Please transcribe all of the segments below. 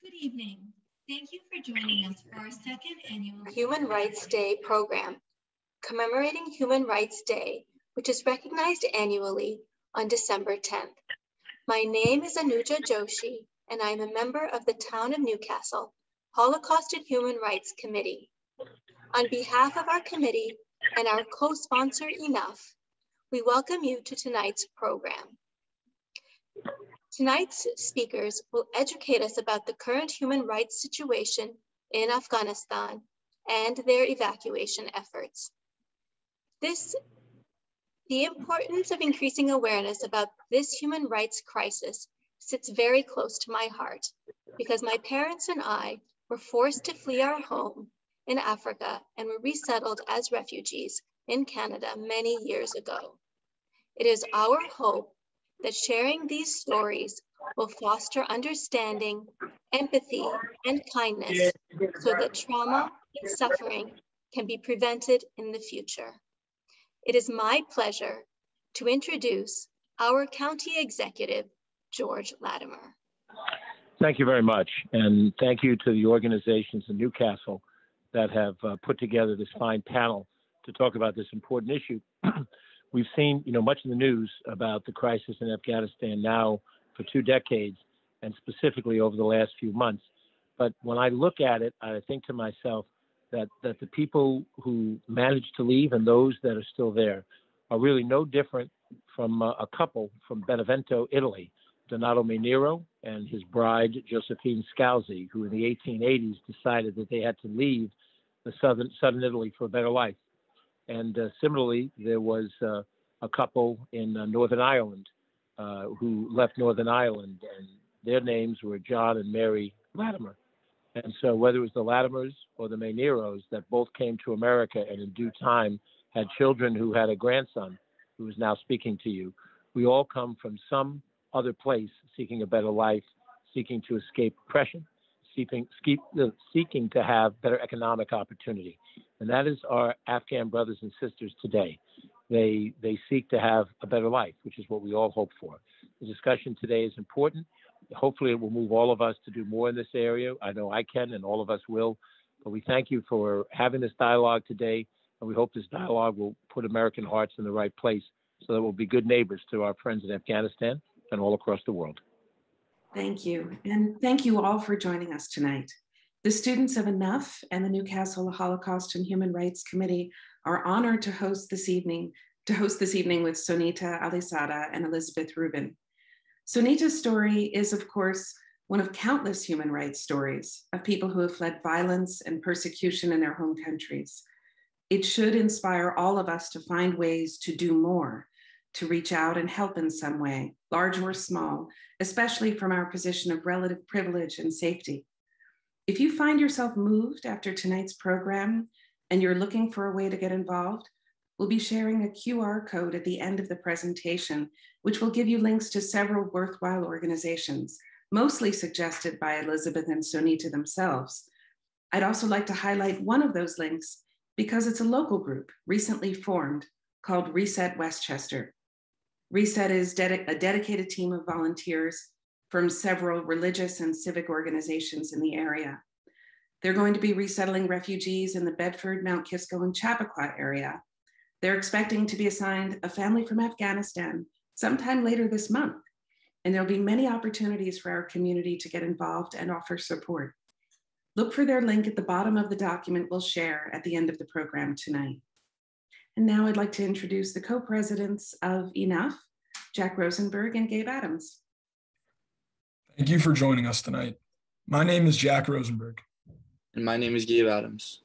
Good evening. Thank you for joining us for our second annual Human Rights Day program, commemorating Human Rights Day, which is recognized annually on December 10th. My name is Anuja Joshi, and I am a member of the Town of Newcastle Holocaust and Human Rights Committee. On behalf of our committee and our co-sponsor, Enough, we welcome you to tonight's program. Tonight's speakers will educate us about the current human rights situation in Afghanistan and their evacuation efforts. The importance of increasing awareness about this human rights crisis sits very close to my heart because my parents and I were forced to flee our home in Africa and were resettled as refugees in Canada many years ago. It is our hope that sharing these stories will foster understanding, empathy, and kindness so that trauma and suffering can be prevented in the future. It is my pleasure to introduce our County Executive, George Latimer. Thank you very much, and thank you to the organizations in Newcastle that have put together this fine panel to talk about this important issue. We've seen, much in the news about the crisis in Afghanistan now for 2 decades, and specifically over the last few months. But when I look at it, I think to myself that the people who managed to leave and those that are still there are really no different from a couple from Benevento, Italy, Donato Mainero and his bride, Josephine Scalzi, who in the 1880s decided that they had to leave the southern Italy for a better life. And similarly, there was a couple in Northern Ireland who left Northern Ireland, and their names were John and Mary Latimer. And so whether it was the Latimers or the Maineros that both came to America and in due time had children who had a grandson who is now speaking to you, we all come from some other place seeking a better life, seeking to escape oppression, seeking to have better economic opportunity. And that is our Afghan brothers and sisters today. They seek to have a better life, which is what we all hope for. The discussion today is important. Hopefully it will move all of us to do more in this area. I know I can, and all of us will. But we thank you for having this dialogue today, and we hope this dialogue will put American hearts in the right place so that we'll be good neighbors to our friends in Afghanistan and all across the world. Thank you, and thank you all for joining us tonight. The students of Enough and the Newcastle Holocaust and Human Rights Committee are honored to host this evening with Sonita Alizada and Elizabeth Rubin. Sonita's story is, of course, one of countless human rights stories of people who have fled violence and persecution in their home countries. It should inspire all of us to find ways to do more, to reach out and help in some way, large or small, especially from our position of relative privilege and safety. If you find yourself moved after tonight's program and you're looking for a way to get involved, we'll be sharing a QR code at the end of the presentation, which will give you links to several worthwhile organizations, mostly suggested by Elizabeth and Sonita themselves. I'd also like to highlight one of those links because it's a local group recently formed called Reset Westchester. Reset is a dedicated team of volunteers from several religious and civic organizations in the area. They're going to be resettling refugees in the Bedford, Mount Kisco, and Chappaqua area. They're expecting to be assigned a family from Afghanistan sometime later this month, and there'll be many opportunities for our community to get involved and offer support. Look for their link at the bottom of the document we'll share at the end of the program tonight. And now I'd like to introduce the co-presidents of Enough, Jack Rosenberg and Gabe Adams. Thank you for joining us tonight. My name is Jack Rosenberg. And my name is Gabe Adams.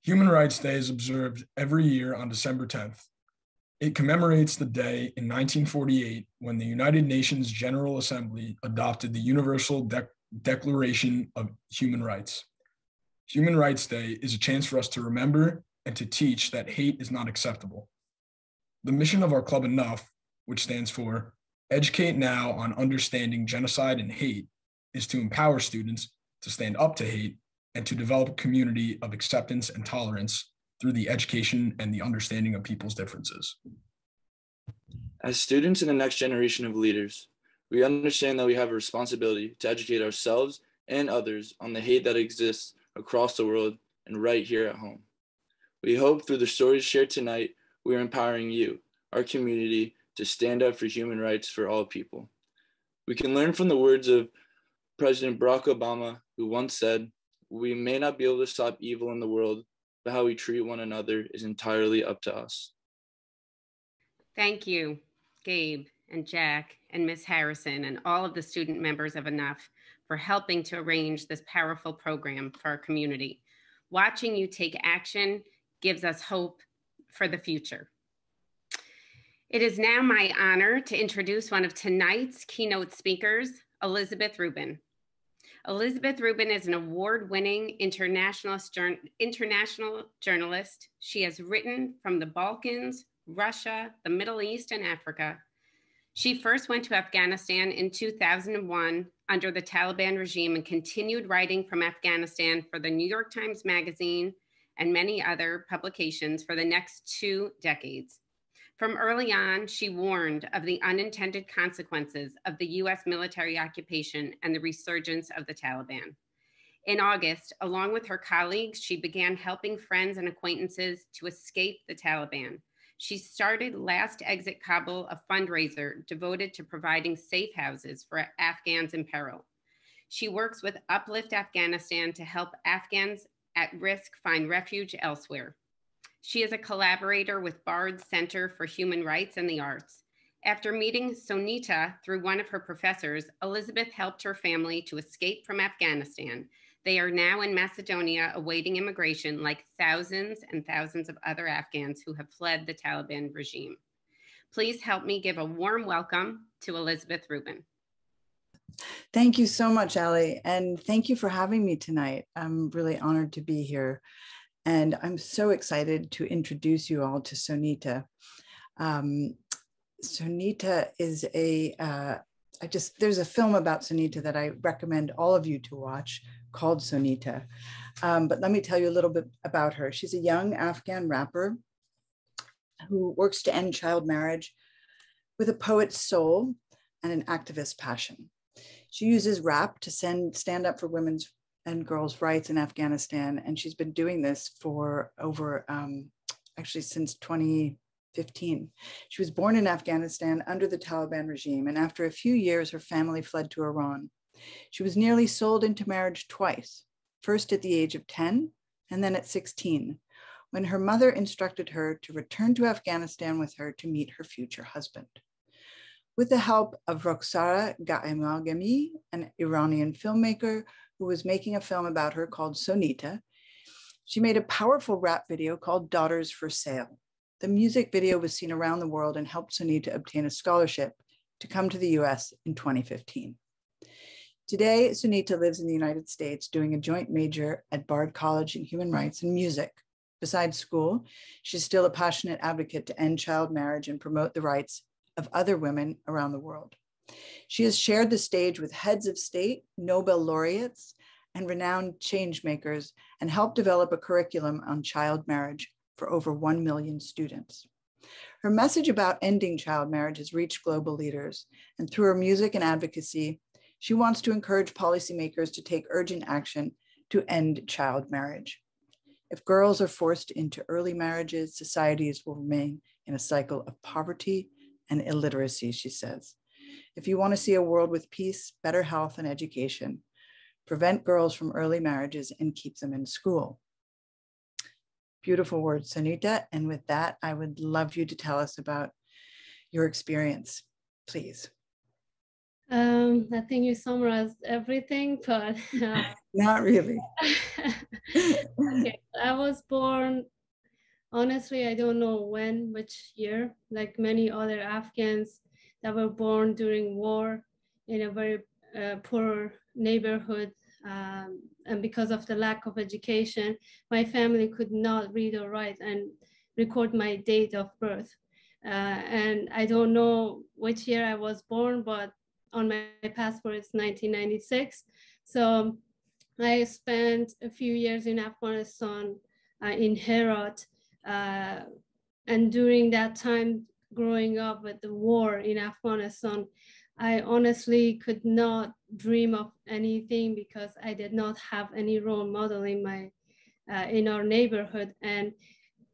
Human Rights Day is observed every year on December 10th. It commemorates the day in 1948 when the United Nations General Assembly adopted the Universal Declaration of Human Rights. Human Rights Day is a chance for us to remember and to teach that hate is not acceptable. The mission of our club Enough, which stands for Educate Now on Understanding Genocide and Hate, is to empower students to stand up to hate and to develop a community of acceptance and tolerance through the education and the understanding of people's differences. As students in the next generation of leaders, we understand that we have a responsibility to educate ourselves and others on the hate that exists across the world and right here at home. We hope through the stories shared tonight, we are empowering you, our community, to stand up for human rights for all people. We can learn from the words of President Barack Obama, who once said, "We may not be able to stop evil in the world, but how we treat one another is entirely up to us." Thank you, Gabe and Jack and Ms. Harrison and all of the student members of Enough for helping to arrange this powerful program for our community. Watching you take action gives us hope for the future. It is now my honor to introduce one of tonight's keynote speakers, Elizabeth Rubin. Elizabeth Rubin is an award-winning international journalist. She has written from the Balkans, Russia, the Middle East, and Africa. She first went to Afghanistan in 2001 under the Taliban regime and continued writing from Afghanistan for the New York Times Magazine and many other publications for the next 2 decades. From early on, she warned of the unintended consequences of the US military occupation and the resurgence of the Taliban. In August, along with her colleagues, she began helping friends and acquaintances to escape the Taliban. She started Last Exit Kabul, a fundraiser devoted to providing safe houses for Afghans in peril. She works with Uplift Afghanistan to help Afghans at risk find refuge elsewhere. She is a collaborator with Bard's Center for Human Rights and the Arts. After meeting Sonita through one of her professors, Elizabeth helped her family to escape from Afghanistan. They are now in Macedonia awaiting immigration like thousands and thousands of other Afghans who have fled the Taliban regime. Please help me give a warm welcome to Elizabeth Rubin. Thank you so much, Allie, and thank you for having me tonight. I'm really honored to be here, and I'm so excited to introduce you all to Sonita. Sonita is there's a film about Sonita that I recommend all of you to watch called Sonita. But let me tell you a little bit about her. She's a young Afghan rapper who works to end child marriage with a poet's soul and an activist passion. She uses rap to stand up for women's and girls' rights in Afghanistan. And she's been doing this for over, actually since 2015. She was born in Afghanistan under the Taliban regime. And after a few years, her family fled to Iran. She was nearly sold into marriage twice, first at the age of 10 and then at 16, when her mother instructed her to return to Afghanistan with her to meet her future husband. With the help of Roxara Gaemagami, an Iranian filmmaker who was making a film about her called Sonita, she made a powerful rap video called Daughters for Sale. The music video was seen around the world and helped Sonita obtain a scholarship to come to the US in 2015. Today, Sonita lives in the United States doing a joint major at Bard College in Human Rights and Music. Besides school, she's still a passionate advocate to end child marriage and promote the rights of other women around the world. She has shared the stage with heads of state, Nobel laureates, and renowned change makers, and helped develop a curriculum on child marriage for over 1 million students. Her message about ending child marriage has reached global leaders, and through her music and advocacy, she wants to encourage policymakers to take urgent action to end child marriage. If girls are forced into early marriages, societies will remain in a cycle of poverty and illiteracy, she says. If you want to see a world with peace, better health, and education, prevent girls from early marriages and keep them in school. Beautiful words, Sonita. And with that, I would love you to tell us about your experience, please. I think you summarized everything, but not really. Okay. I was born, honestly, I don't know which year, like many other Afghans that were born during war in a very poor neighborhood. And because of the lack of education, my family could not read or write and record my date of birth. And I don't know which year I was born, but on my passport it's 1996. So I spent a few years in Afghanistan, in Herat. And during that time, growing up with the war in Afghanistan, I honestly could not dream of anything because I did not have any role model in our neighborhood. And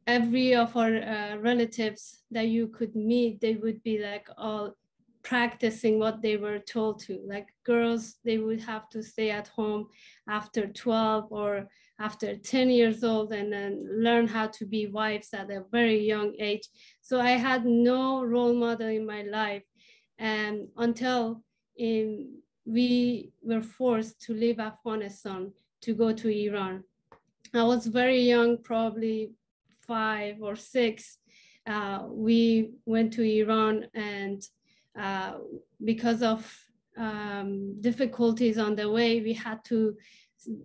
every of our relatives that you could meet, they would be like all practicing what they were told to. Like girls, they would have to stay at home after 12 or after 10 years old and then learn how to be wives at a very young age. So I had no role model in my life. And until we were forced to leave Afghanistan to go to Iran. I was very young, probably 5 or 6. We went to Iran, and because of difficulties on the way, we had to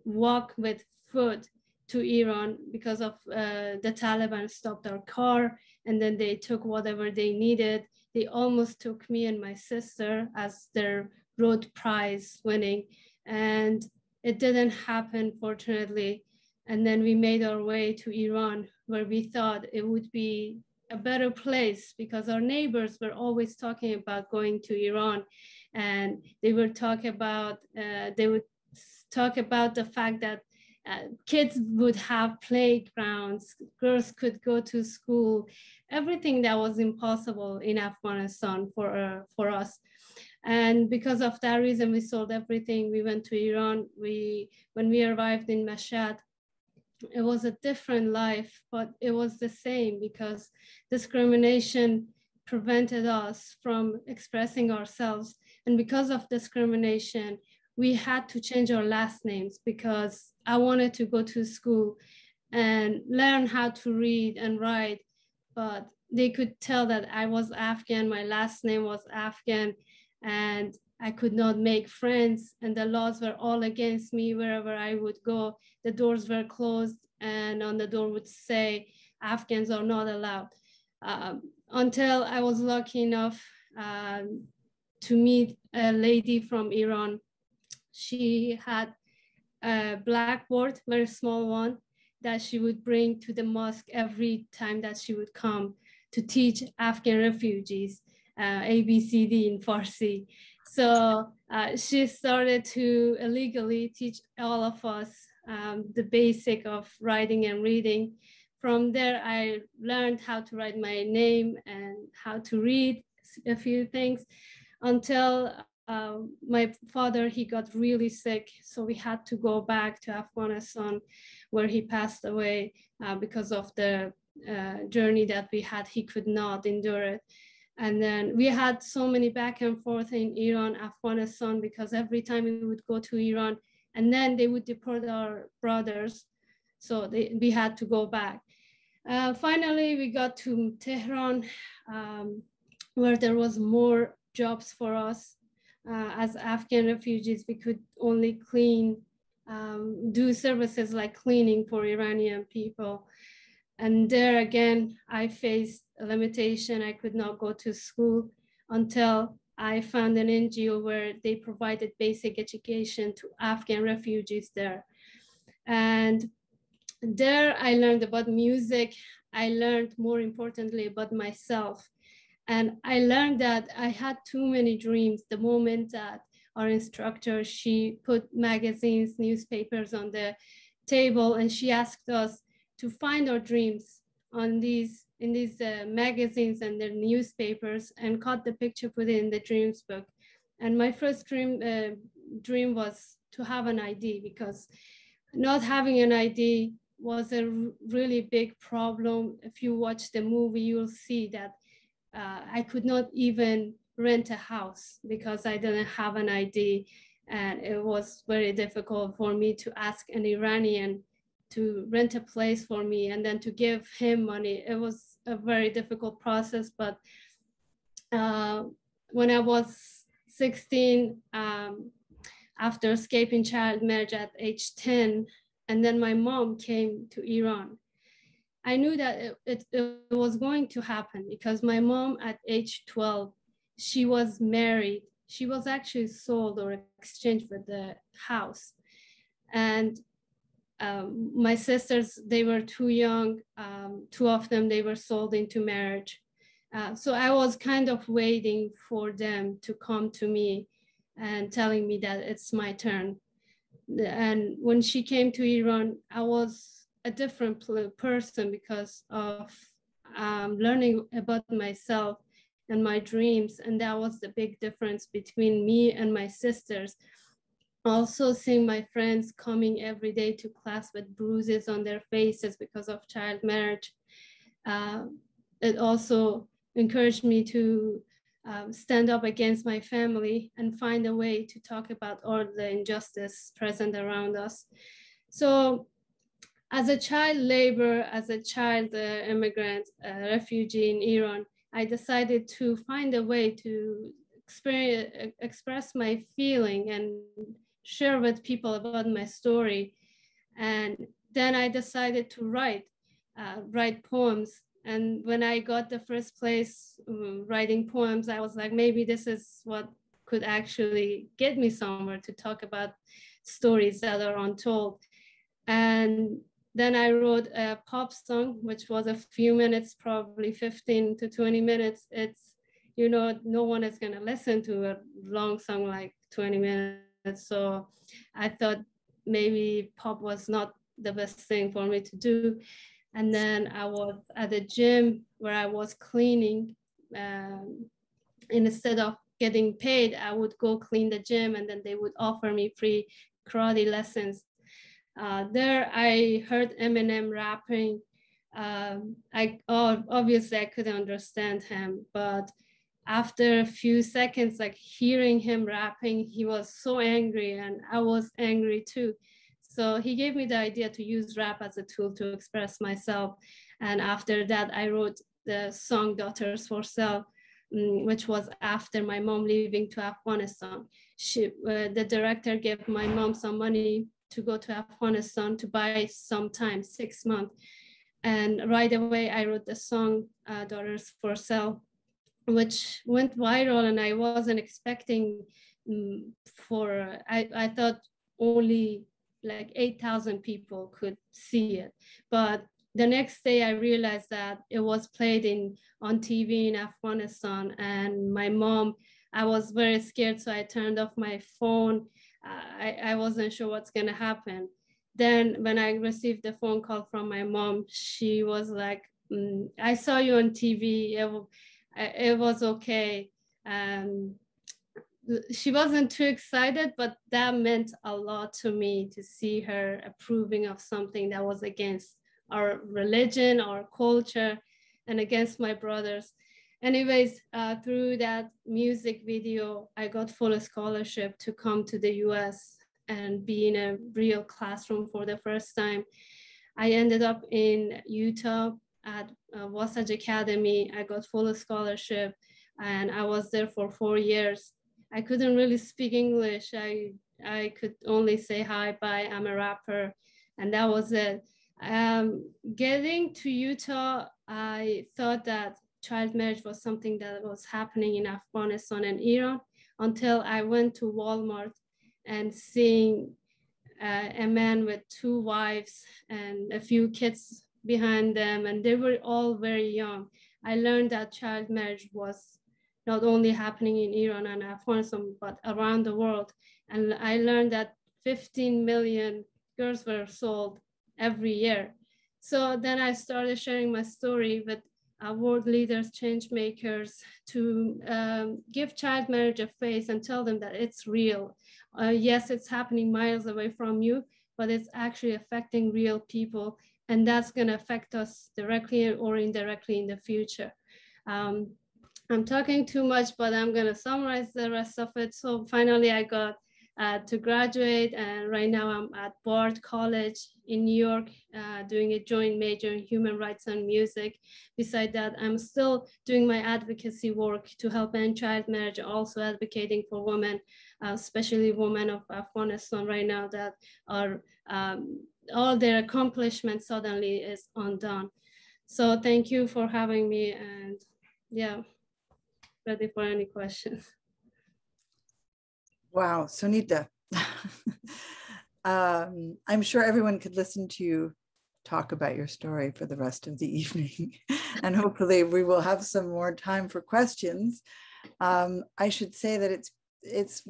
walk with foot to Iran because of the Taliban stopped our car, and then they took whatever they needed. They almost took me and my sister as their road prize winning, and it didn't happen, fortunately. And then we made our way to Iran, where we thought it would be a better place because our neighbors were always talking about going to Iran, and they would talk about the fact that kids would have playgrounds, girls could go to school, everything that was impossible in Afghanistan for us. And because of that reason, we sold everything. We went to Iran. When we arrived in Mashhad, it was a different life, but it was the same because discrimination prevented us from expressing ourselves. And because of discrimination, we had to change our last names because I wanted to go to school and learn how to read and write, but they could tell that I was Afghan, my last name was Afghan, and I could not make friends, and the laws were all against me wherever I would go. The doors were closed, and on the door would say, Afghans are not allowed. Until I was lucky enough to meet a lady from Iran. She had a blackboard, very small one, that she would bring to the mosque every time that she would come to teach Afghan refugees, ABCD in Farsi. So she started to illegally teach all of us the basic of writing and reading. From there, I learned how to write my name and how to read a few things until my father, he got really sick. So we had to go back to Afghanistan where he passed away because of the journey that we had. He could not endure it. And then we had so many back and forth in Iran, Afghanistan, because every time we would go to Iran and then they would deport our brothers. So we had to go back. Finally, we got to Tehran, where there was more jobs for us. As Afghan refugees, we could only clean, do services like cleaning for Iranian people. And there again, I faced a limitation. I could not go to school until I found an NGO where they provided basic education to Afghan refugees there. And there I learned about music. I learned, more importantly, about myself. And I learned that I had too many dreams. The moment that our instructor, she put magazines, newspapers on the table, and she asked us to find our dreams in these magazines and the newspapers and cut the picture, put it in the dreams book. And my first dream was to have an ID, because not having an ID was a really big problem. If you watch the movie, you'll see that I could not even rent a house because I didn't have an ID. And it was very difficult for me to ask an Iranian to rent a place for me and then to give him money. It was a very difficult process. But when I was 16, after escaping child marriage at age 10, and then my mom came to Iran, I knew that it was going to happen because my mom at age 12, she was married. She was actually sold or exchanged for the house. And my sisters, they were too young. Two of them, they were sold into marriage. So I was kind of waiting for them to come to me and telling me that it's my turn. And when she came to Iran, I was a different person because of learning about myself and my dreams. And that was the big difference between me and my sisters. Also seeing my friends coming every day to class with bruises on their faces because of child marriage. It also encouraged me to stand up against my family and find a way to talk about all the injustice present around us. So as a child laborer, as a child immigrant, refugee in Iran, I decided to find a way to express my feeling and share with people about my story. And then I decided to write poems. And when I got the first place writing poems, I was like, maybe this is what could actually get me somewhere, to talk about stories that are untold. And then I wrote a pop song, which was a few minutes, probably 15 to 20 minutes. It's, you know, no one is gonna listen to a long song like 20 minutes. So I thought maybe pop was not the best thing for me to do. And then I was at the gym where I was cleaning. Instead of getting paid, I would go clean the gym, and then they would offer me free karate lessons. There I heard Eminem rapping. Obviously I couldn't understand him, but after a few seconds, like hearing him rapping, he was so angry and I was angry too. So he gave me the idea to use rap as a tool to express myself. And after that, I wrote the song Daughters for Sale, which was after my mom leaving to Afghanistan. The director gave my mom some money to go to Afghanistan to buy some time, 6 months. And right away, I wrote the song Daughters for Sale, which went viral, and I wasn't expecting I thought only like 8,000 people could see it. But the next day I realized that it was played on TV in Afghanistan, and my mom, I was very scared, so I turned off my phone. I wasn't sure what's gonna happen. Then when I received the phone call from my mom, she was like, I saw you on TV, it was okay. She wasn't too excited, but that meant a lot to me, to see her approving of something that was against our religion, our culture, and against my brothers. Anyways, through that music video, I got full scholarship to come to the US and be in a real classroom for the first time. I ended up in Utah at Wasatch Academy. I got full scholarship and I was there for 4 years. I couldn't really speak English. I could only say hi, bye, I'm a rapper, and that was it. Getting to Utah, I thought that child marriage was something that was happening in Afghanistan and Iran, until I went to Walmart and seeing a man with 2 wives and a few kids behind them, and they were all very young. I learned that child marriage was not only happening in Iran and Afghanistan, but around the world. And I learned that 15 million girls were sold every year. So then I started sharing my story with world leaders, change makers, to give child marriage a face and tell them that it's real. Yes, it's happening miles away from you, but it's actually affecting real people. And that's gonna affect us directly or indirectly in the future. I'm talking too much, but I'm gonna summarize the rest of it. So finally I got to graduate, and right now I'm at Bard College in New York, doing a joint major in human rights and music. Beside that, I'm still doing my advocacy work to help end child marriage, also advocating for women, especially women of Afghanistan right now that are, all their accomplishments suddenly is undone. So thank you for having me, and yeah, ready for any questions. Wow, Sonita. I'm sure everyone could listen to you talk about your story for the rest of the evening. And hopefully we will have some more time for questions. I should say that it's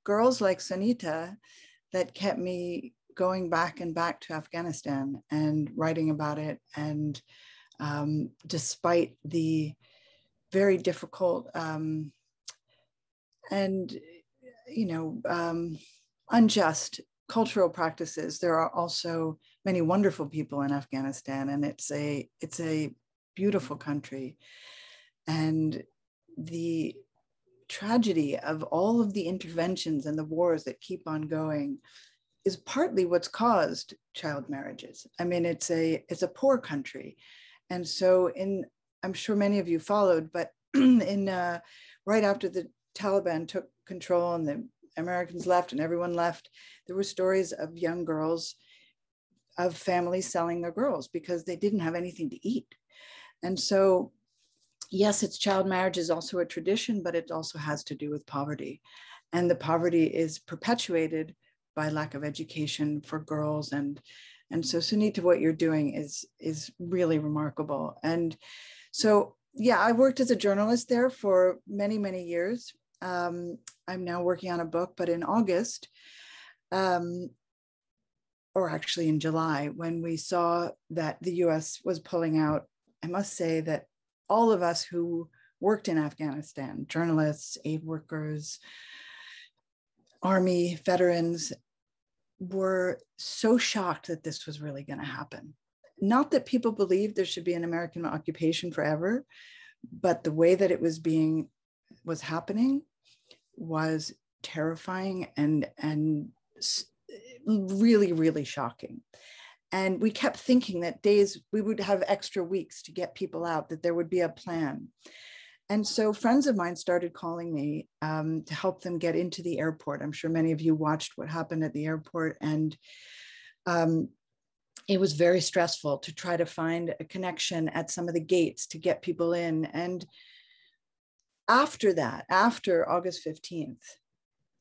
girls like Sonita that kept me going back and back to Afghanistan and writing about it. And despite the very difficult and unjust cultural practices, there are also many wonderful people in Afghanistan, and it's a beautiful country. And the tragedy of all of the interventions and the wars that keep on going is partly what's caused child marriages. I mean, it's a poor country. And so I'm sure many of you followed, but right after the Taliban took control and the Americans left and everyone left, there were stories of young girls, of families selling their girls because they didn't have anything to eat. And so, yes, it's child marriage is also a tradition, but it also has to do with poverty. And the poverty is perpetuated by lack of education for girls. And so, Sonita, what you're doing is really remarkable. And so, yeah, I worked as a journalist there for many, many years. I'm now working on a book, but in August, or actually in July, when we saw that the US was pulling out, I must say that all of us who worked in Afghanistan, journalists, aid workers, Army veterans, were so shocked that this was really going to happen. Not that people believed there should be an American occupation forever, but the way that it was happening was terrifying and really, really shocking. And we kept thinking that we would have extra weeks to get people out, that there would be a plan. And so friends of mine started calling me to help them get into the airport. I'm sure many of you watched what happened at the airport, and it was very stressful to try to find a connection at some of the gates to get people in. And after that, after August 15th,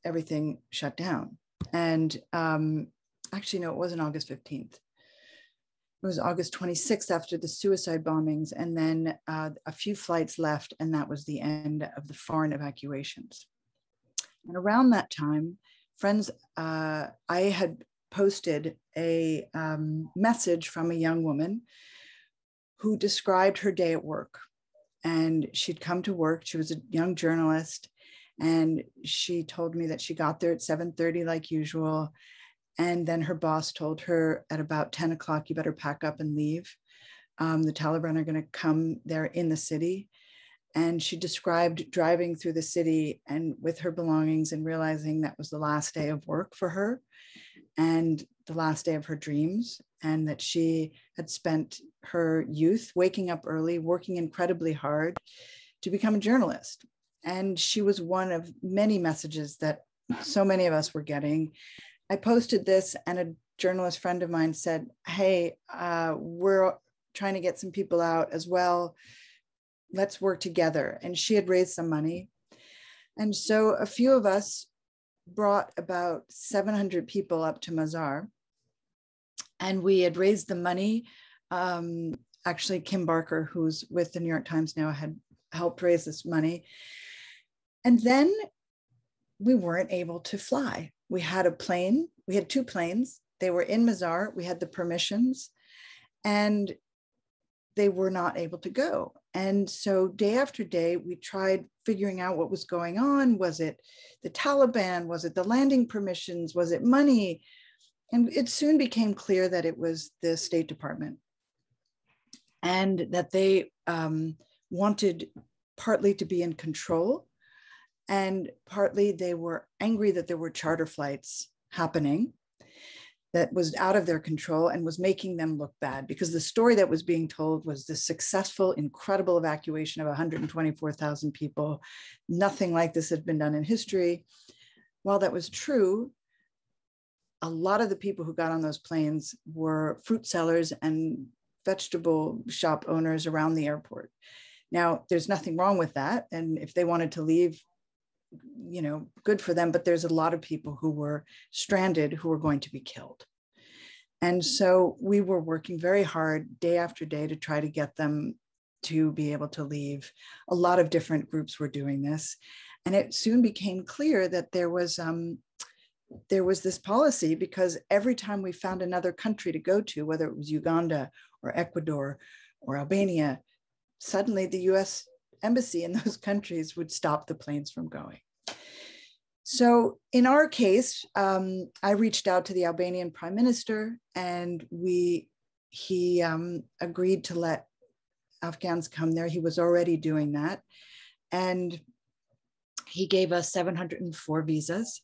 everything shut down. And actually, no, it wasn't August 15th. It was August 26th after the suicide bombings, and then a few flights left, and that was the end of the foreign evacuations. And around that time, friends, I had posted a message from a young woman who described her day at work. And she'd come to work. She was a young journalist, and she told me that she got there at 7:30 like usual. And then her boss told her at about 10 o'clock, you better pack up and leave. The Taliban are going to come there in the city. And she described driving through the city and with her belongings and realizing that was the last day of work for her and the last day of her dreams, and that she had spent her youth waking up early, working incredibly hard to become a journalist. And she was one of many messages that so many of us were getting. I posted this, and a journalist friend of mine said, hey, we're trying to get some people out as well. Let's work together. And she had raised some money. And so a few of us brought about 700 people up to Mazar. And we had raised the money. Actually, Kim Barker, who's with the New York Times now, had helped raise this money. And then we weren't able to fly. We had a plane. We had 2 planes. They were in Mazar. We had the permissions, and they were not able to go. And so day after day, we tried figuring out what was going on. Was it the Taliban? Was it the landing permissions? Was it money? And it soon became clear that it was the State Department, and that they wanted partly to be in control, and partly they were angry that there were charter flights happening that was out of their control and was making them look bad, because the story that was being told was the successful, incredible evacuation of 124,000 people. Nothing like this had been done in history. While that was true, a lot of the people who got on those planes were fruit sellers and vegetable shop owners around the airport. Now, there's nothing wrong with that. And if they wanted to leave, you know, good for them. But there's a lot of people who were stranded who were going to be killed. And so we were working very hard day after day to try to get them to be able to leave. A lot of different groups were doing this. And it soon became clear that there was this policy, because every time we found another country to go to, whether it was Uganda or Ecuador or Albania, suddenly the US embassy in those countries would stop the planes from going. So in our case, I reached out to the Albanian Prime Minister, and he agreed to let Afghans come there. He was already doing that. And he gave us 704 visas.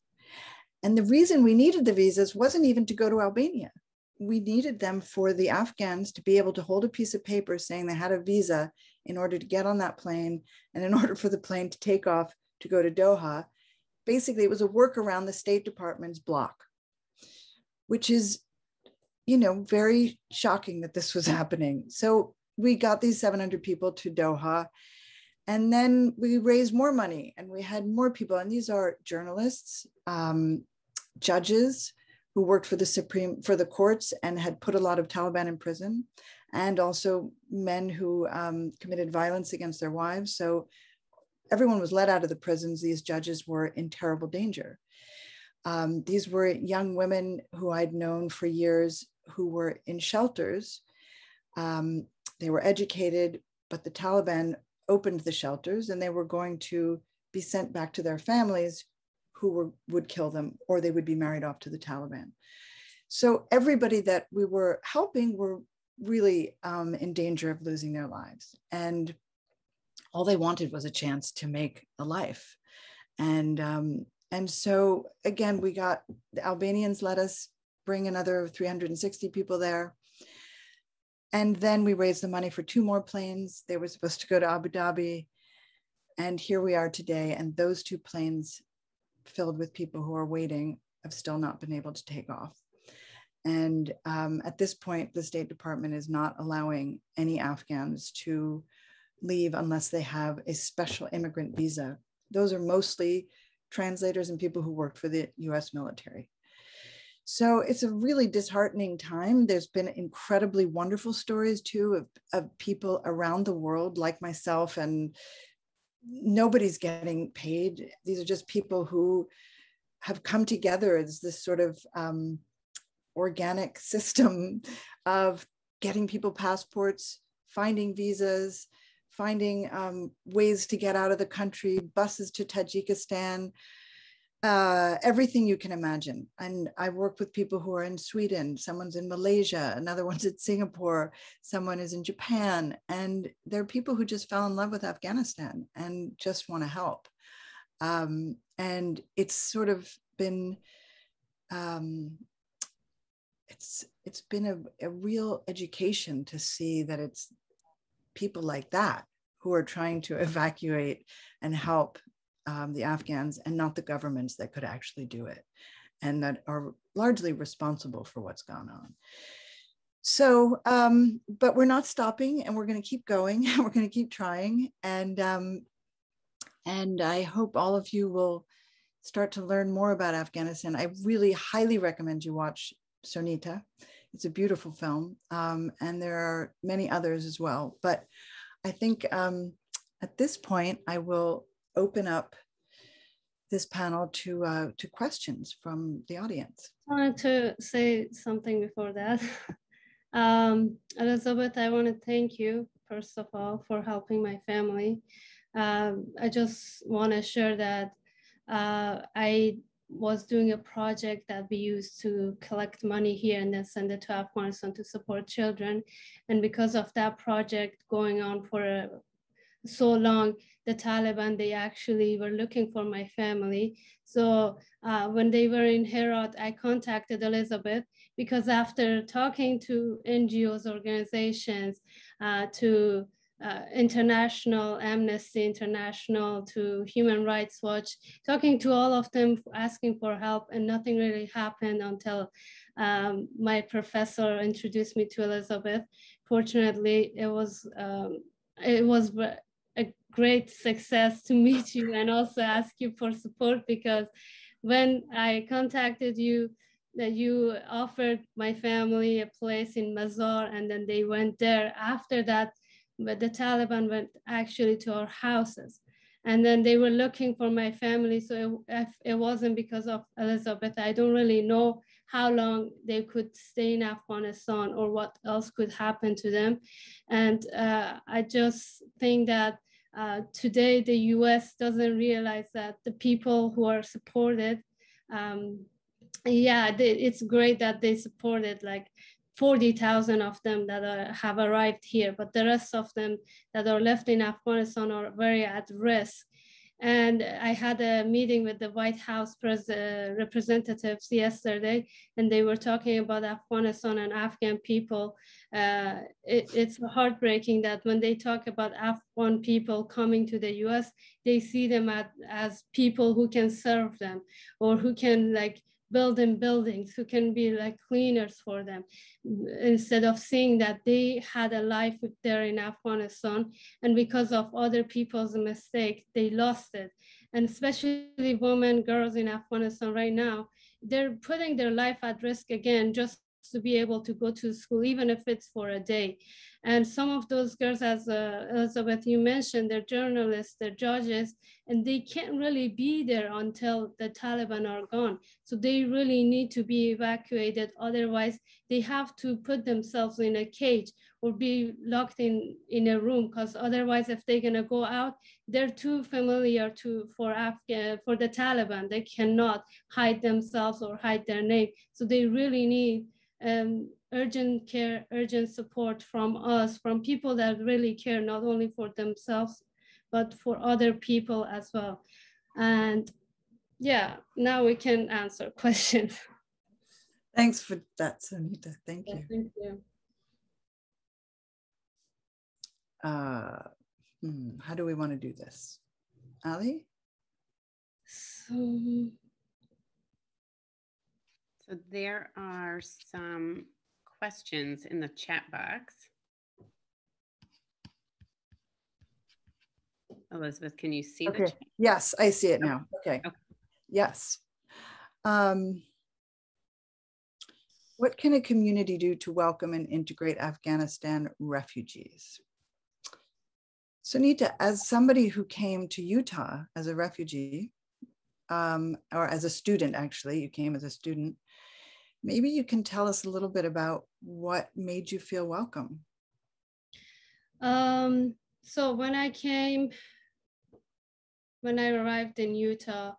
And the reason we needed the visas wasn't even to go to Albania. We needed them for the Afghans to be able to hold a piece of paper saying they had a visa in order to get on that plane, and in order for the plane to take off to go to Doha. Basically, it was a work around the State Department's block, which is, very shocking that this was happening. So we got these 700 people to Doha, and then we raised more money, and we had more people. And these are journalists, judges who worked for the courts and had put a lot of Taliban in prison, and also men who committed violence against their wives. So everyone was let out of the prisons. These judges were in terrible danger. These were young women who I'd known for years who were in shelters. They were educated, but the Taliban opened the shelters, and they were going to be sent back to their families, who would kill them, or they would be married off to the Taliban. So everybody that we were helping were really in danger of losing their lives. And all they wanted was a chance to make a life. And so again, the Albanians let us bring another 360 people there. And then we raised the money for 2 more planes. They were supposed to go to Abu Dhabi. And here we are today. And those 2 planes filled with people who are waiting have still not been able to take off. And at this point, the State Department is not allowing any Afghans to leave unless they have a special immigrant visa. Those are mostly translators and people who work for the US military. So it's a really disheartening time. There's been incredibly wonderful stories too of people around the world like myself, and nobody's getting paid. These are just people who have come together as this sort of organic system of getting people passports, finding visas, finding ways to get out of the country, buses to Tajikistan, everything you can imagine. And I work with people who are in Sweden, someone's in Malaysia, another one's in Singapore, someone is in Japan. And there are people who just fell in love with Afghanistan and just want to help. And it's sort of been, it's been a real education to see that it's people like that who are trying to evacuate and help the Afghans, and not the governments that could actually do it, and that are largely responsible for what's gone on. So, but we're not stopping, and we're going to keep going, and we're going to keep trying. And I hope all of you will start to learn more about Afghanistan. I really highly recommend you watch Sonita. It's a beautiful film, and there are many others as well. But I think at this point, I will open up this panel to questions from the audience. I wanted to say something before that. Elizabeth, I want to thank you, first of all, for helping my family. I just want to share that I was doing a project that we used to collect money here and then send it to Afghanistan to support children. And because of that project going on for so long, the Taliban, they actually were looking for my family. So when they were in Herat, I contacted Elizabeth, because after talking to NGOs, organizations, to International, Amnesty International, to Human Rights Watch, talking to all of them, asking for help, and nothing really happened until my professor introduced me to Elizabeth. Fortunately, it was a great success to meet you and also ask you for support, because when I contacted you, that you offered my family a place in Mazar, and then they went there. After that, but the Taliban went actually to our houses. And then they were looking for my family. So it wasn't because of Elizabeth. I don't really know how long they could stay in Afghanistan or what else could happen to them. And I just think that today the US doesn't realize that the people who are supported, it's great that they supported like 40,000 of them that have arrived here, but the rest of them that are left in Afghanistan are very at risk. And I had a meeting with the White House representatives yesterday, and they were talking about Afghanistan and Afghan people. It's heartbreaking that when they talk about Afghan people coming to the US, they see them as people who can serve them or who can like build in buildings, who can be like cleaners for them, instead of seeing that they had a life there in Afghanistan, and because of other people's mistake, they lost it. And especially women, girls in Afghanistan right now, they're putting their life at risk again just to be able to go to school, even if it's for a day. And some of those girls, as Elizabeth, you mentioned, they're journalists, they're judges, and they can't really be there until the Taliban are gone. So they really need to be evacuated. Otherwise, they have to put themselves in a cage or be locked in a room, because otherwise, if they're gonna go out, they're too familiar for the Taliban. They cannot hide themselves or hide their name. So they really need urgent care, urgent support from us, from people that really care, not only for themselves, but for other people as well. And yeah, now we can answer questions. Thanks for that, Sonita. Thank you. Thank you. How do we want to do this? Ali? So there are some questions in the chat box. Elizabeth, can you see the chat? Yes, I see it now. Okay. Yes. What can a community do to welcome and integrate Afghanistan refugees? Sonita, as somebody who came to Utah as a refugee, or as a student, actually, you came as a student, maybe you can tell us a little bit about what made you feel welcome. So when I arrived in Utah,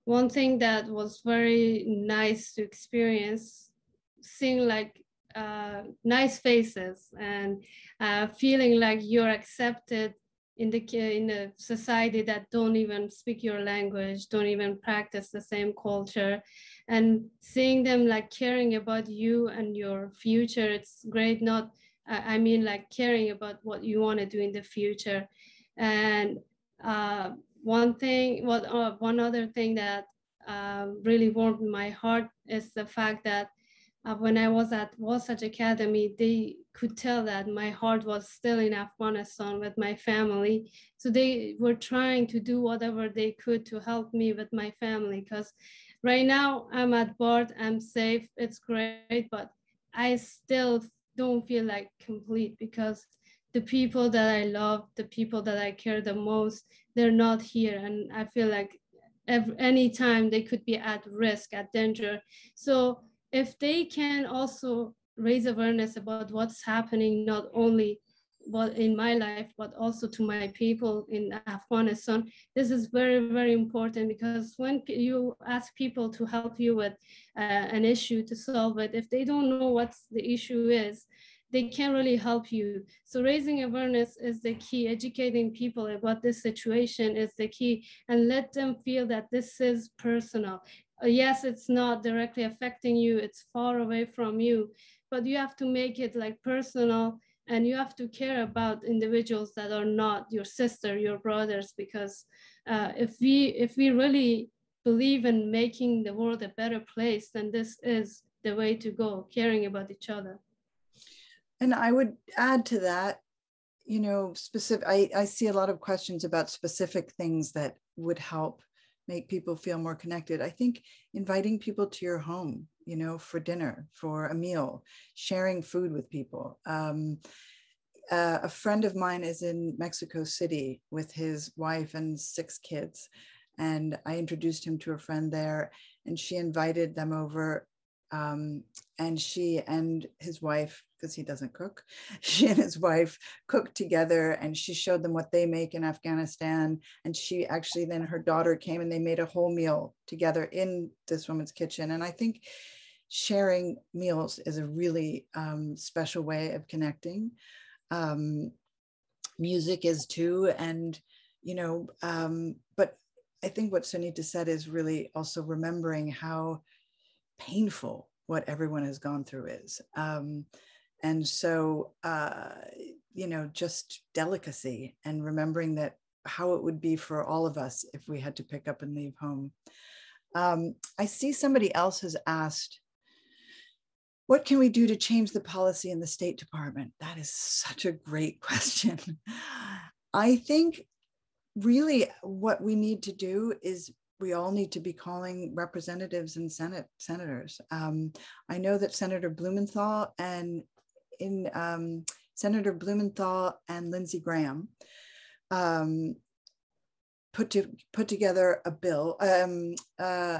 one thing that was very nice to experience, seeing like nice faces and feeling like you're accepted in the society that don't even speak your language, don't even practice the same culture, and seeing them like caring about you and your future. It's great. Not, I mean, like caring about what you want to do in the future. And one other thing that really warmed my heart is the fact that when I was at Wasatch Academy, they could tell that my heart was still in Afghanistan with my family. So they were trying to do whatever they could to help me with my family, because right now I'm at Bard, I'm safe, it's great, but I still don't feel like complete, because the people that I love, the people that I care the most, they're not here. And I feel like any time they could be at risk, at danger. So if they can also raise awareness about what's happening, not only in my life, but also to my people in Afghanistan, this is very, very important, because when you ask people to help you with an issue, to solve it, if they don't know what the issue is, they can't really help you. So raising awareness is the key. Educating people about this situation is the key, and let them feel that this is personal. Yes, it's not directly affecting you, it's far away from you, but you have to make it like personal, and you have to care about individuals that are not your sister, your brothers, because if we really believe in making the world a better place, then this is the way to go, caring about each other. And I would add to that, you know, I see a lot of questions about specific things that would help make people feel more connected. I think inviting people to your home for dinner, for a meal, sharing food with people. A friend of mine is in Mexico City with his wife and 6 kids. And I introduced him to a friend there, and she invited them over. And she and his wife, because he doesn't cook, she and his wife cooked together, and she showed them what they make in Afghanistan. And she actually, then her daughter came and they made a whole meal together in this woman's kitchen. And I think sharing meals is a really special way of connecting. Music is too, and but I think what Sonita said is really also remembering how painful what everyone has gone through is. And so, just delicacy and remembering that how it would be for all of us if we had to pick up and leave home. I see somebody else has asked, what can we do to change the policy in the State Department? That is such a great question. I think really what we need to do is we all need to be calling representatives and senators. I know that Senator Blumenthal and Lindsey Graham put together a bill, an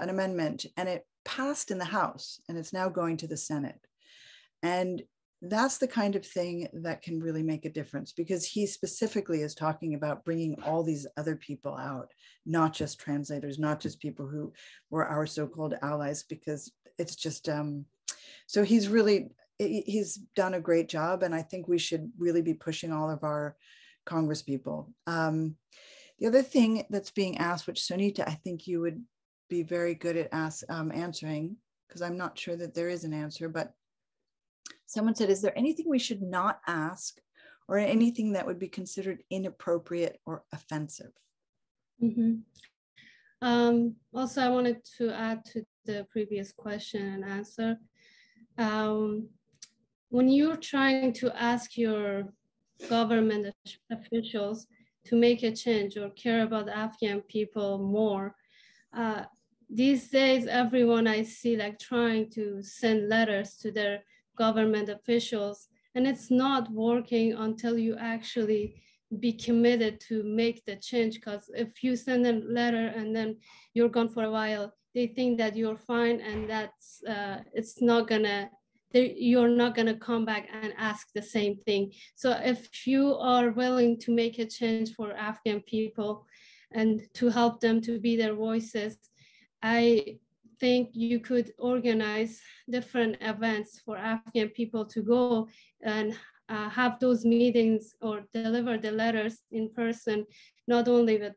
amendment, and it passed in the House, and it's now going to the Senate. And that's the kind of thing that can really make a difference, because he specifically is talking about bringing all these other people out, not just translators, not just people who were our so-called allies, because it's just, so he's done a great job. And I think we should really be pushing all of our Congress people. The other thing that's being asked, which Sonita, I think you would be very good at answering, because I'm not sure that there is an answer, but someone said, is there anything we should not ask, or anything that would be considered inappropriate or offensive? Mm-hmm. Also, I wanted to add to the previous question and answer. When you're trying to ask your government officials to make a change or care about Afghan people more, these days, everyone I see trying to send letters to their government officials, and it's not working until you actually be committed to make the change. Because if you send a letter and then you're gone for a while, they think that you're fine, and that's you're not gonna come back and ask the same thing. So if you are willing to make a change for Afghan people and to help them to be their voices, I think you could organize different events for Afghan people to go and have those meetings or deliver the letters in person, not only with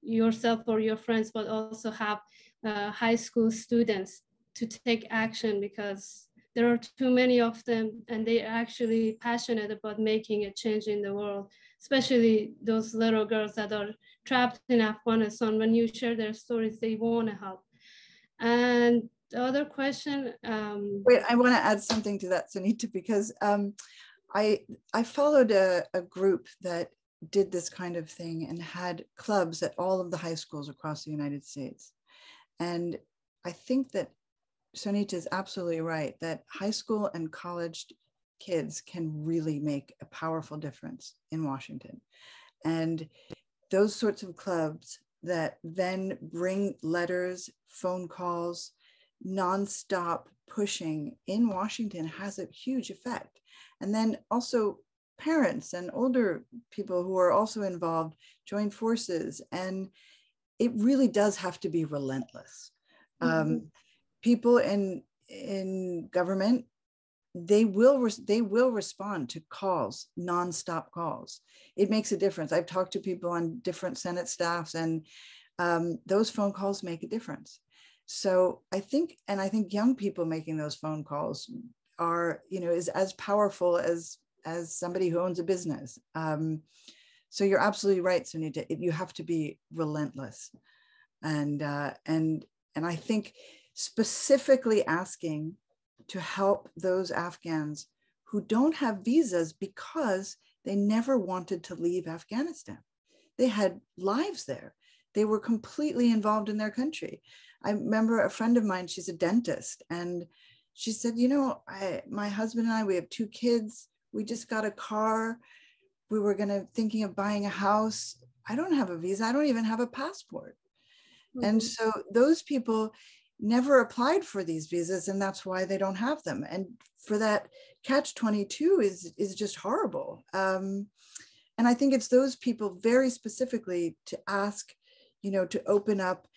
yourself or your friends, but also have high school students to take action, because there are too many of them and they're actually passionate about making a change in the world, especially those little girls that are trapped in Afghanistan. When you share their stories, they want to help. And the other question. Wait, I want to add something to that, Sonita, because I followed a group that did this kind of thing and had clubs at all of the high schools across the United States. And I think that Sonita is absolutely right, that high school and college kids can really make a powerful difference in Washington. And those sorts of clubs that then bring letters, phone calls, nonstop pushing in Washington has a huge effect. And then also parents and older people who are also involved join forces. And it really does have to be relentless. Mm-hmm. People in government, they will respond to calls, nonstop calls. It makes a difference. I've talked to people on different Senate staffs, and those phone calls make a difference. So I think young people making those phone calls are, is as powerful as somebody who owns a business. So you're absolutely right, Sonita. You have to be relentless, and I think specifically asking to help those Afghans who don't have visas because they never wanted to leave Afghanistan. They had lives there. they were completely involved in their country. I remember a friend of mine, she's a dentist, and she said, you know, my husband and I, we have 2 kids. We just got a car. We were thinking of buying a house. I don't have a visa. I don't even have a passport. Mm-hmm. And so those people never applied for these visas, and that's why they don't have them. And for that, catch-22 is just horrible. And I think it's those people very specifically to ask, you know, to open up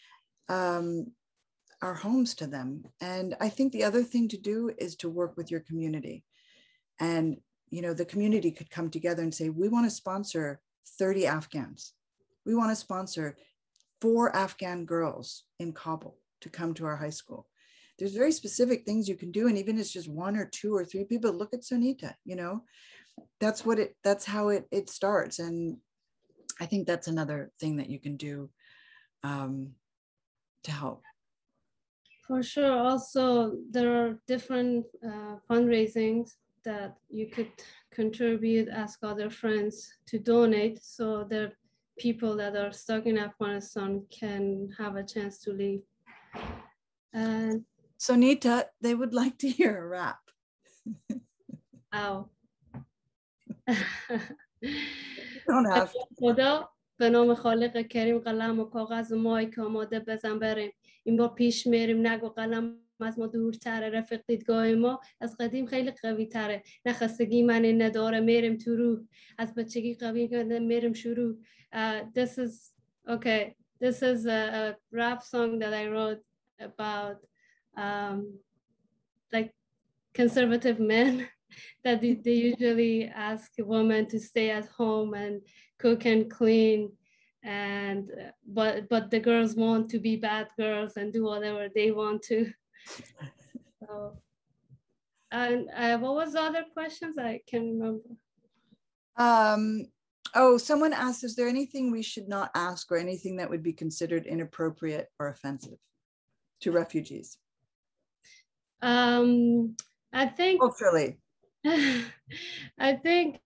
our homes to them. And I think the other thing to do is to work with your community. And, you know, the community could come together and say, we want to sponsor 30 Afghans. We want to sponsor 4 Afghan girls in Kabul to come to our high school. There's very specific things you can do. And even if it's just 1 or 2 or 3 people, look at Sonita, you know, that's how it starts. And I think that's another thing that you can do to help. For sure. Also, there are different fundraisings that you could contribute, ask other friends to donate, so that people that are stuck in Afghanistan can have a chance to leave. And Sonita, they would like to hear a rap. Ow. Don't have خدا به نام خالق کریم قلم و کاغذ و مایک آماده بزن بریم این بار پیش میریم نگو قلم از ما دورتره رفیق دیدگاه ما از قدیم خیلی قوی تره نخستگی من نداره میریم تو روح از بچگی قوی میریم شروع. This is a rap song that I wrote about like conservative men that they usually ask women to stay at home and cook and clean, and but the girls want to be bad girls and do whatever they want to. So, and what was the other questions? I can't remember. Oh, someone asked, is there anything we should not ask or anything that would be considered inappropriate or offensive to refugees? I think culturally. I think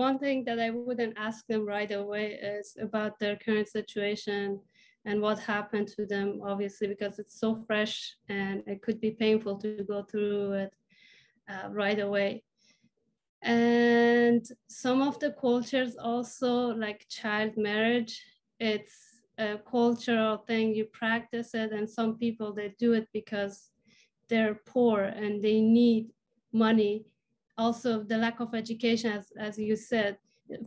one thing that I wouldn't ask them right away is about their current situation and what happened to them, obviously, because it's so fresh and it could be painful to go through it right away. And some of the cultures also, like child marriage, it's a cultural thing, you practice it, and some people, they do it because they're poor and they need money. Also, the lack of education, as you said,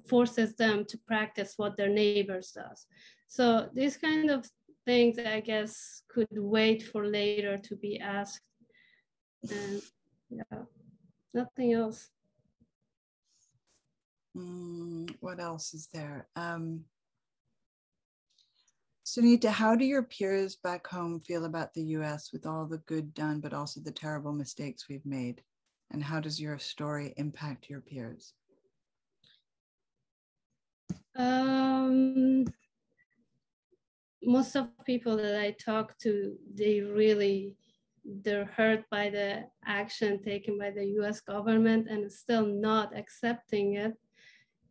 forces them to practice what their neighbors does. So these kind of things, I guess, could wait for later to be asked. And yeah, nothing else. What else is there? Sonita, how do your peers back home feel about the US with all the good done, but also the terrible mistakes we've made? And how does your story impact your peers? Most of the people that I talk to, they're hurt by the action taken by the US government and still not accepting it,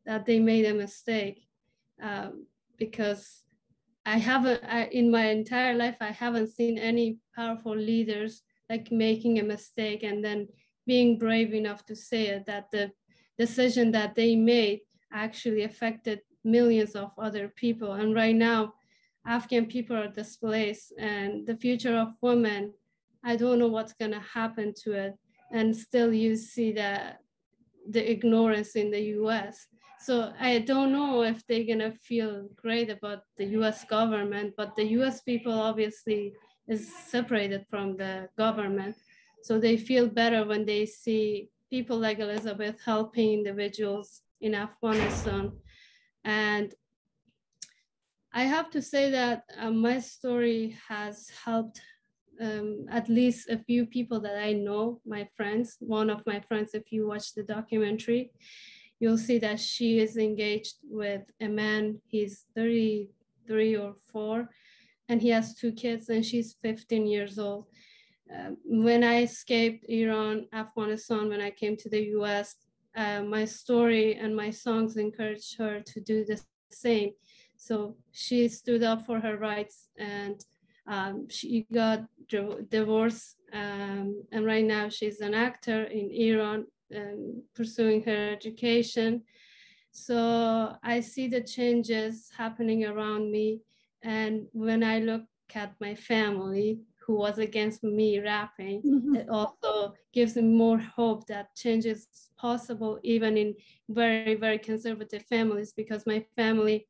that they made a mistake. Because in my entire life, I haven't seen any powerful leaders like making a mistake and then being brave enough to say it, that the decision that they made actually affected millions of other people. And right now, Afghan people are displaced, and the future of women, I don't know what's gonna happen to it. And still you see the ignorance in the US. So I don't know if they're gonna feel great about the US government, but the US people obviously is separated from the government. So they feel better when they see people like Elizabeth helping individuals in Afghanistan. And I have to say that my story has helped at least a few people that I know, my friends. One of my friends, if you watch the documentary, you'll see that she is engaged with a man. He's 33 or 4, and he has 2 kids, and she's 15 years old. When I escaped Iran, Afghanistan, when I came to the US, my story and my songs encouraged her to do the same. So she stood up for her rights, and she got divorced, and right now she's an actor in Iran and pursuing her education. So I see the changes happening around me. And when I look at my family who was against me rapping, it also gives me more hope that change is possible even in very, very conservative families, because my family,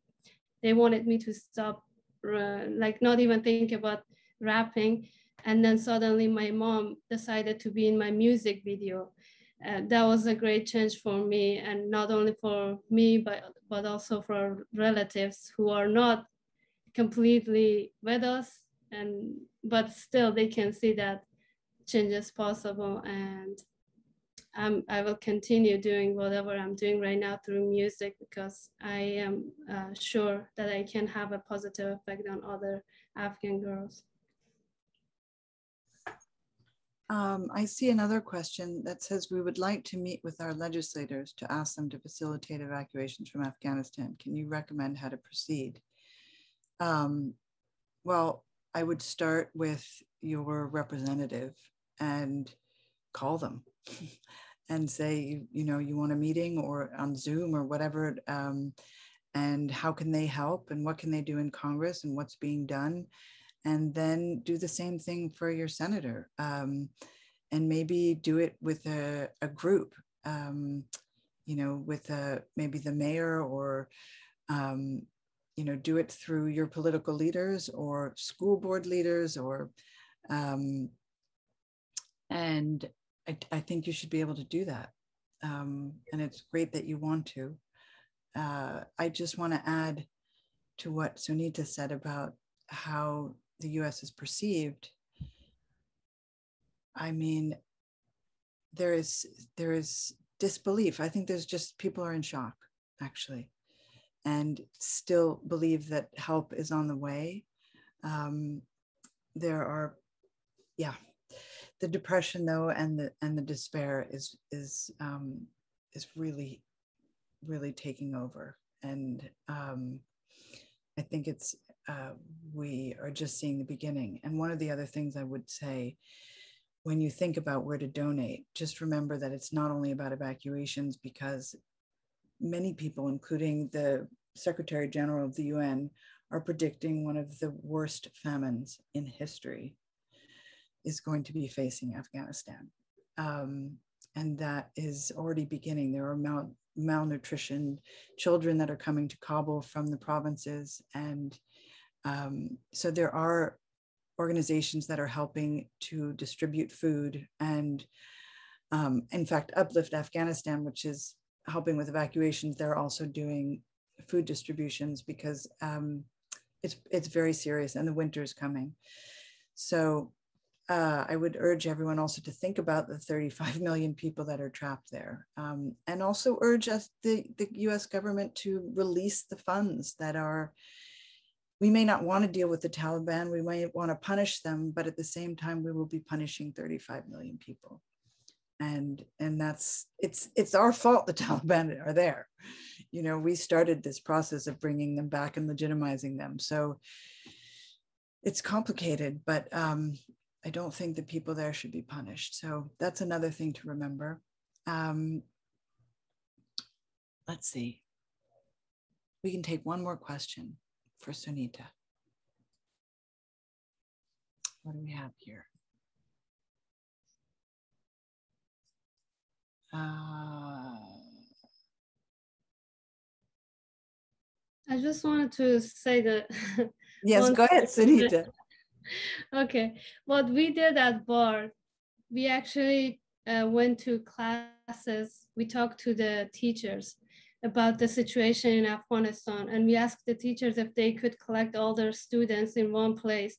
they wanted me to stop, like not even think about rapping. And then suddenly my mom decided to be in my music video. That was a great change for me, and not only for me, but also for relatives who are not completely with us, but still they can see that change is possible. And I will continue doing whatever I'm doing right now through music, because I am sure that I can have a positive effect on other Afghan girls. I see another question that says, we would like to meet with our legislators to ask them to facilitate evacuations from Afghanistan. Can you recommend how to proceed? Well, I would start with your representative and call them and say, you know, you want a meeting or on Zoom or whatever, and how can they help and what can they do in Congress and what's being done? And then do the same thing for your senator, and maybe do it with a group, you know, with maybe the mayor, or, you know, do it through your political leaders or school board leaders, or, and I think you should be able to do that. And it's great that you want to. I just want to add to what Sonita said about how the US is perceived. I mean, there is disbelief. I think there's just, people are in shock, actually, and still believe that help is on the way. There are, yeah, the depression though, and the despair is really, really taking over. And I think it's, we are just seeing the beginning. And one of the other things I would say, when you think about where to donate, just remember that it's not only about evacuations, because many people, including the Secretary General of the UN, are predicting one of the worst famines in history is going to be facing Afghanistan. And that is already beginning. There are malnutrition children that are coming to Kabul from the provinces. And so there are organizations that are helping to distribute food and, in fact, Uplift Afghanistan, which is helping with evacuations. They're also doing food distributions because it's very serious and the winter is coming. So I would urge everyone also to think about the 35 million people that are trapped there, and also urge us, the US government, to release the funds that are, we may not want to deal with the Taliban, we may want to punish them, but at the same time, we will be punishing 35 million people. And that's, it's our fault the Taliban are there. You know, we started this process of bringing them back and legitimizing them. So it's complicated, but I don't think the people there should be punished. So that's another thing to remember. Let's see. We can take one more question for Sonita. What do we have here? I just wanted to say that. Yes, go ahead, Sonita. Okay, what we did at BARD, we actually went to classes. We talked to the teachers about the situation in Afghanistan, and we asked the teachers if they could collect all their students in one place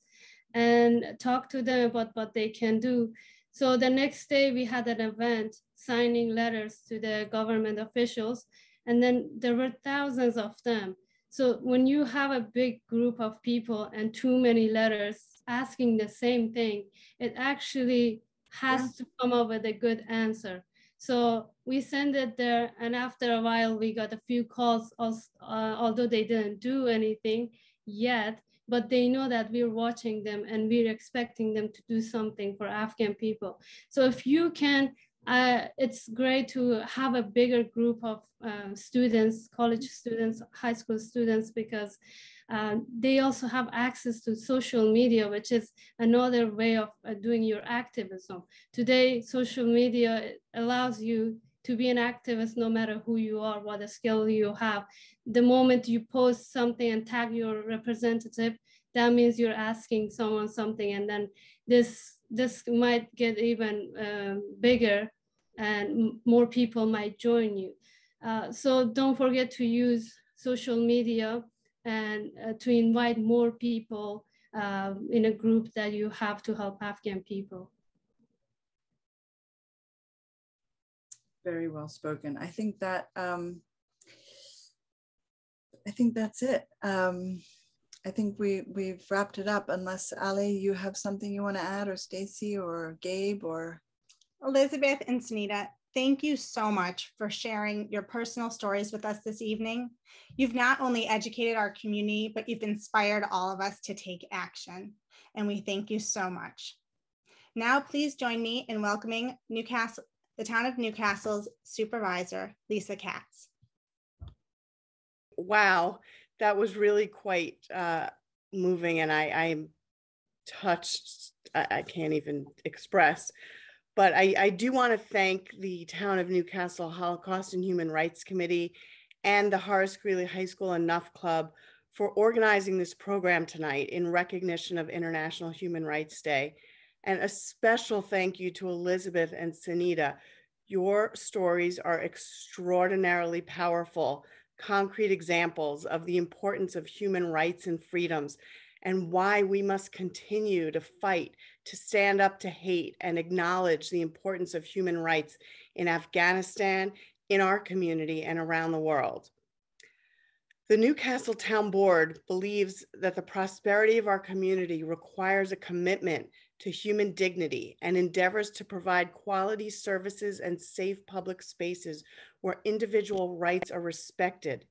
and talk to them about what they can do. So the next day we had an event signing letters to the government officials, and then there were thousands of them. So when you have a big group of people and too many letters asking the same thing, it actually has to come up with a good answer. So we sent it there, and after a while, we got a few calls, although they didn't do anything yet, but they know that we're watching them and we're expecting them to do something for Afghan people. So if you can, it's great to have a bigger group of students, college students, high school students, because they also have access to social media, which is another way of doing your activism. Today, social media allows you to be an activist no matter who you are, what a skill you have. The moment you post something and tag your representative, that means you're asking someone something, and then this might get even bigger and more people might join you. So don't forget to use social media and to invite more people in a group that you have to help Afghan people. Very well spoken. I think that that's it. I think we've wrapped it up, unless Ali, you have something you want to add, or Stacy or Gabe or Elizabeth and Sonita. Thank you so much for sharing your personal stories with us this evening. You've not only educated our community, but you've inspired all of us to take action. And we thank you so much. Now, please join me in welcoming Newcastle, the town of Newcastle's supervisor, Lisa Katz. Wow, that was really quite moving, and I'm touched. I can't even express. But I do want to thank the Town of Newcastle Holocaust and Human Rights Committee and the Horace Greeley High School Enough Club for organizing this program tonight in recognition of International Human Rights Day. And a special thank you to Elizabeth and Sonita. Your stories are extraordinarily powerful, concrete examples of the importance of human rights and freedoms, and why we must continue to fight to stand up to hate and acknowledge the importance of human rights in Afghanistan, in our community, and around the world. The Newcastle Town Board believes that the prosperity of our community requires a commitment to human dignity and endeavors to provide quality services and safe public spaces where individual rights are respected.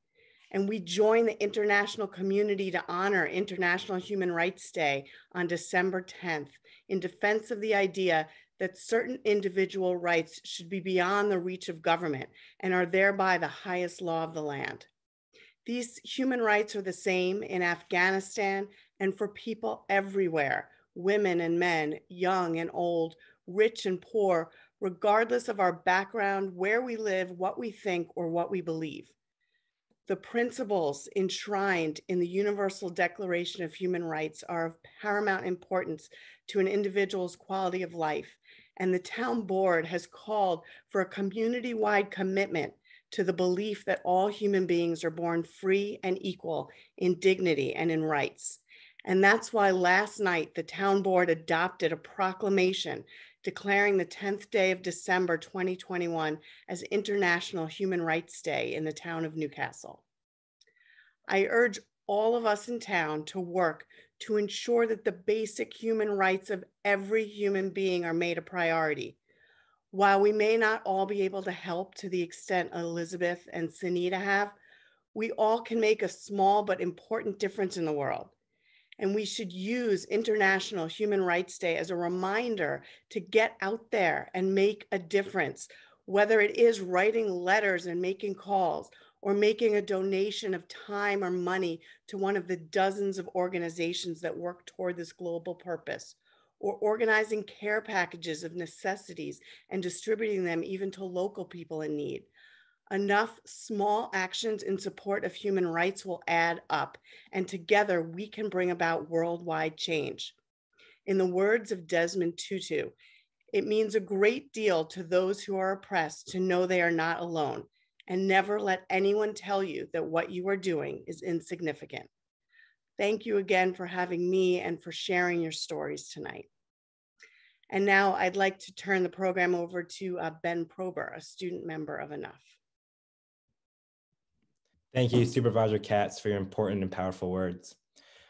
And we join the international community to honor International Human Rights Day on December 10th in defense of the idea that certain individual rights should be beyond the reach of government and are thereby the highest law of the land. These human rights are the same in Afghanistan and for people everywhere, women and men, young and old, rich and poor, regardless of our background, where we live, what we think, or what we believe. The principles enshrined in the Universal Declaration of Human Rights are of paramount importance to an individual's quality of life, and the town board has called for a community-wide commitment to the belief that all human beings are born free and equal in dignity and in rights. And that's why last night the town board adopted a proclamation declaring the 10th day of December 2021 as International Human Rights Day in the town of Newcastle. I urge all of us in town to work to ensure that the basic human rights of every human being are made a priority. While we may not all be able to help to the extent Elizabeth and Sonita have, we all can make a small but important difference in the world. And we should use International Human Rights Day as a reminder to get out there and make a difference, whether it is writing letters and making calls, or making a donation of time or money to one of the dozens of organizations that work toward this global purpose, or organizing care packages of necessities and distributing them even to local people in need. Enough small actions in support of human rights will add up, and together we can bring about worldwide change. In the words of Desmond Tutu, it means a great deal to those who are oppressed to know they are not alone, and never let anyone tell you that what you are doing is insignificant. Thank you again for having me and for sharing your stories tonight. And now I'd like to turn the program over to Ben Prober, a student member of Enough. Thank you, Supervisor Katz, for your important and powerful words.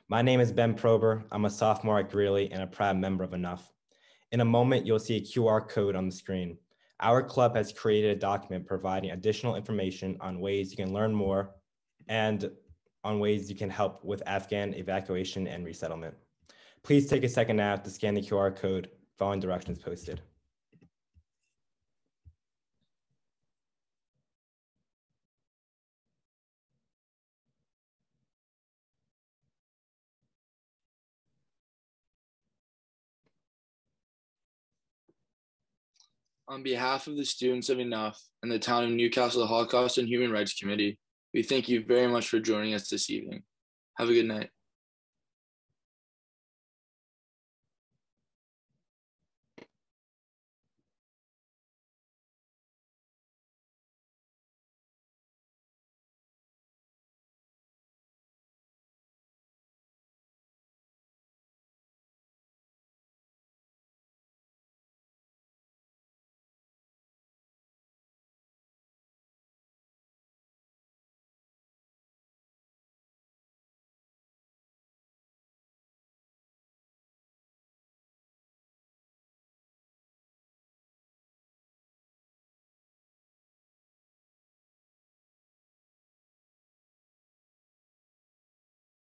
My name is Ben Prober. I'm a sophomore at Greeley and a proud member of Enough. In a moment, you'll see a QR code on the screen. Our club has created a document providing additional information on ways you can learn more and on ways you can help with Afghan evacuation and resettlement. Please take a second now to scan the QR code following directions posted. On behalf of the students of Enough and the town of Newcastle Holocaust and Human Rights Committee, we thank you very much for joining us this evening. Have a good night.